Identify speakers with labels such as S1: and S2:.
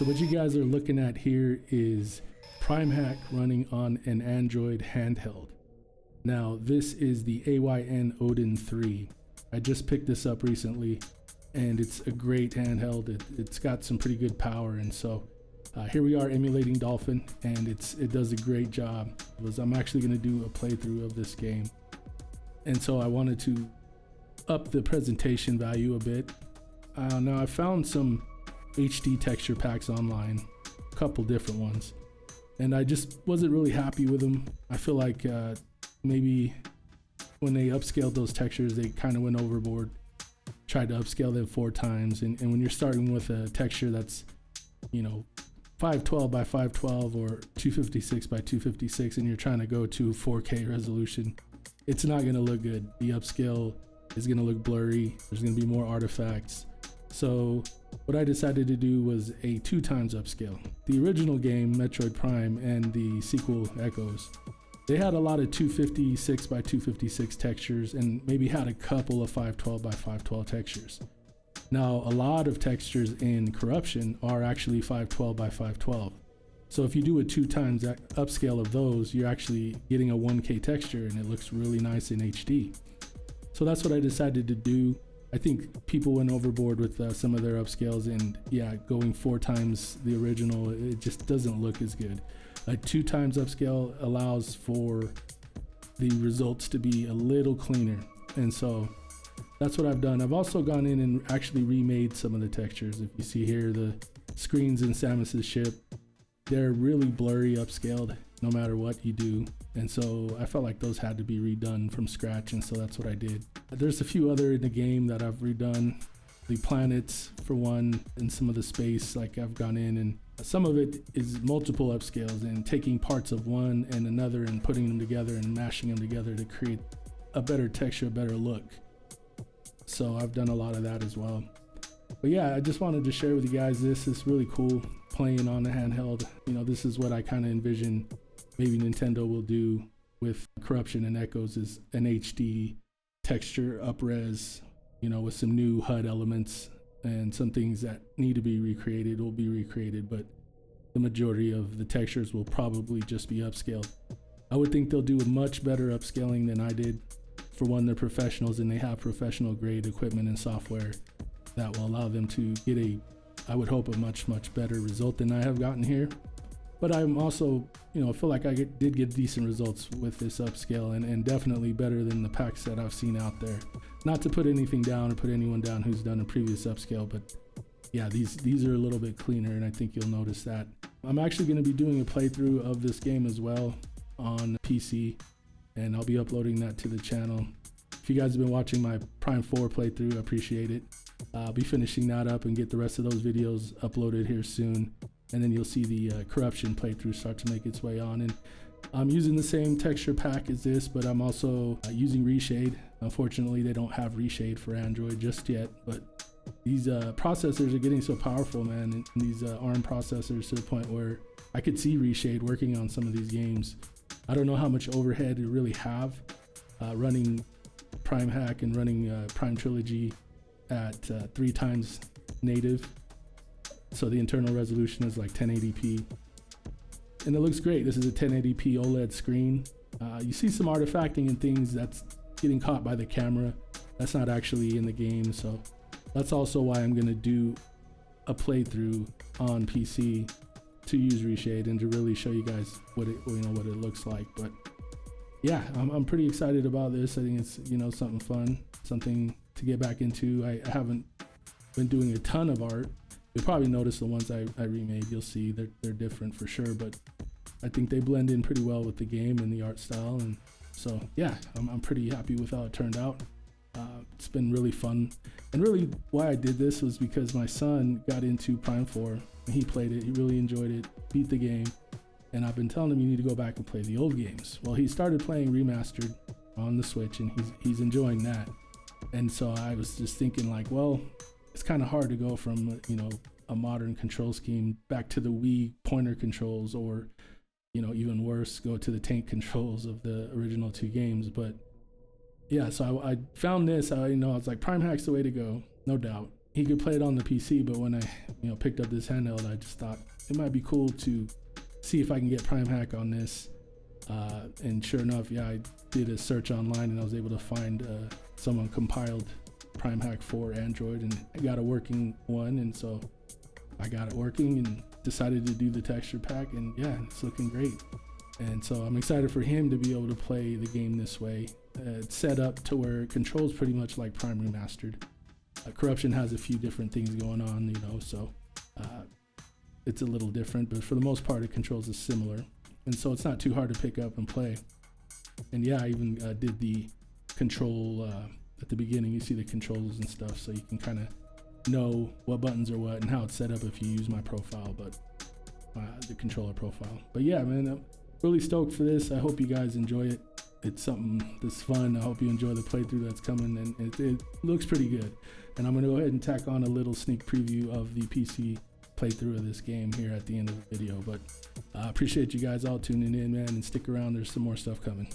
S1: So what you guys are looking at here is Primehack running on an Android handheld. Now this is the AYN Odin 3. I just picked this up recently and it's a great handheld. It's got some pretty good power, and so here we are emulating Dolphin, and it does a great job. I'm actually going to do a playthrough of this game, and so I wanted to up the presentation value a bit. Now I found some HD texture packs online, a couple different ones, and I just wasn't really happy with them. I feel like maybe when they upscaled those textures, they kind of went overboard, tried to upscale them 4 times, and when you're starting with a texture that's, you know, 512 by 512 or 256 by 256, and you're trying to go to 4K resolution, it's not going to look good. The upscale is going to look blurry. There's going to be more artifacts. So what I decided to do was a 2 times upscale. The original game, Metroid Prime, and the sequel Echoes, they had a lot of 256 by 256 textures and maybe had a couple of 512 by 512 textures. Now, a lot of textures in Corruption are actually 512 by 512. So if you do a 2 times upscale of those, you're actually getting a 1K texture, and it looks really nice in HD. So that's what I decided to do. I think people went overboard with some of their upscales, and yeah, going 4 times the original, it just doesn't look as good. A 2 times upscale allows for the results to be a little cleaner, and so that's what I've done. I've also gone in and actually remade some of the textures. If you see here, the screens in Samus's ship, they're really blurry upscaled no matter what you do. And so I felt like those had to be redone from scratch, and so that's what I did. There's a few other in the game that I've redone. The planets, for one, and some of the space, like I've gone in, and some of it is multiple upscales and taking parts of one and another and putting them together and mashing them together to create a better texture, a better look. So I've done a lot of that as well. But yeah, I just wanted to share with you guys this. It's really cool playing on the handheld. You know, this is what I kind of envision maybe Nintendo will do with Corruption and Echoes, is an HD texture up-res, you know, with some new HUD elements, and some things that need to be recreated will be recreated, but the majority of the textures will probably just be upscaled. I would think they'll do a much better upscaling than I did. For one, they're professionals and they have professional grade equipment and software that will allow them to get I would hope, a much better result than I have gotten here. But I'm also, you know, I feel like I did get decent results with this upscale, and definitely better than the packs that I've seen out there. Not to put anything down or put anyone down who's done a previous upscale, but yeah, these are a little bit cleaner, and I think you'll notice that. I'm actually going to be doing a playthrough of this game as well on PC, and I'll be uploading that to the channel. If you guys have been watching my Prime 4 playthrough, I appreciate it. I'll be finishing that up and get the rest of those videos uploaded here soon, and then you'll see the Corruption playthrough start to make its way on. And I'm using the same texture pack as this, but I'm also using reshade. Unfortunately, they don't have reshade for Android just yet, but these processors are getting so powerful, man, and these ARM processors, to the point where I could see reshade working on some of these games. I don't know how much overhead you really have running Primehack and running Prime Trilogy at 3 times native. So the internal resolution is like 1080p, and it looks great. This is a 1080p OLED screen. You see some artifacting and things that's getting caught by the camera. That's not actually in the game, so that's also why I'm gonna do a playthrough on PC to use reshade and to really show you guys what it looks like. But yeah, I'm pretty excited about this. I think it's, you know, something fun, something to get back into. I haven't been doing a ton of art. You'll probably notice the ones I remade. You'll see they're different for sure, but I think they blend in pretty well with the game and the art style. And so yeah, I'm pretty happy with how it turned out. It's been really fun, and really why I did this was because my son got into Prime 4 and he played it. He really enjoyed it, beat the game, and I've been telling him you need to go back and play the old games. Well, he started playing remastered on the Switch, and he's enjoying that. And so I was just thinking, like, well, it's kind of hard to go from, you know, a modern control scheme back to the Wii pointer controls, or, you know, even worse, go to the tank controls of the original 2 games. But yeah, so I found this. I was like, Primehack's the way to go, no doubt. he could play it on the PC, but when I picked up this handheld, I just thought it might be cool to see if I can get Primehack on this. And sure enough, yeah, I did a search online and I was able to find someone compiled Primehack for Android, and I got a working one, and so I got it working and decided to do the texture pack, and yeah, it's looking great. And so I'm excited for him to be able to play the game this way. It's set up to where it controls pretty much like Prime Remastered. Corruption has a few different things going on, so it's a little different, but for the most part, it controls is similar. And so it's not too hard to pick up and play. And yeah, I even did the control at the beginning. You see the controls and stuff, so you can kind of know what buttons are what and how it's set up if you use my profile, but the controller profile. But yeah, man, I'm really stoked for this. I hope you guys enjoy it. It's something that's fun. I hope you enjoy the playthrough that's coming, and it looks pretty good. And I'm gonna go ahead and tack on a little sneak preview of the PC playthrough of this game here at the end of the video. But I appreciate you guys all tuning in, man, and stick around. There's some more stuff coming.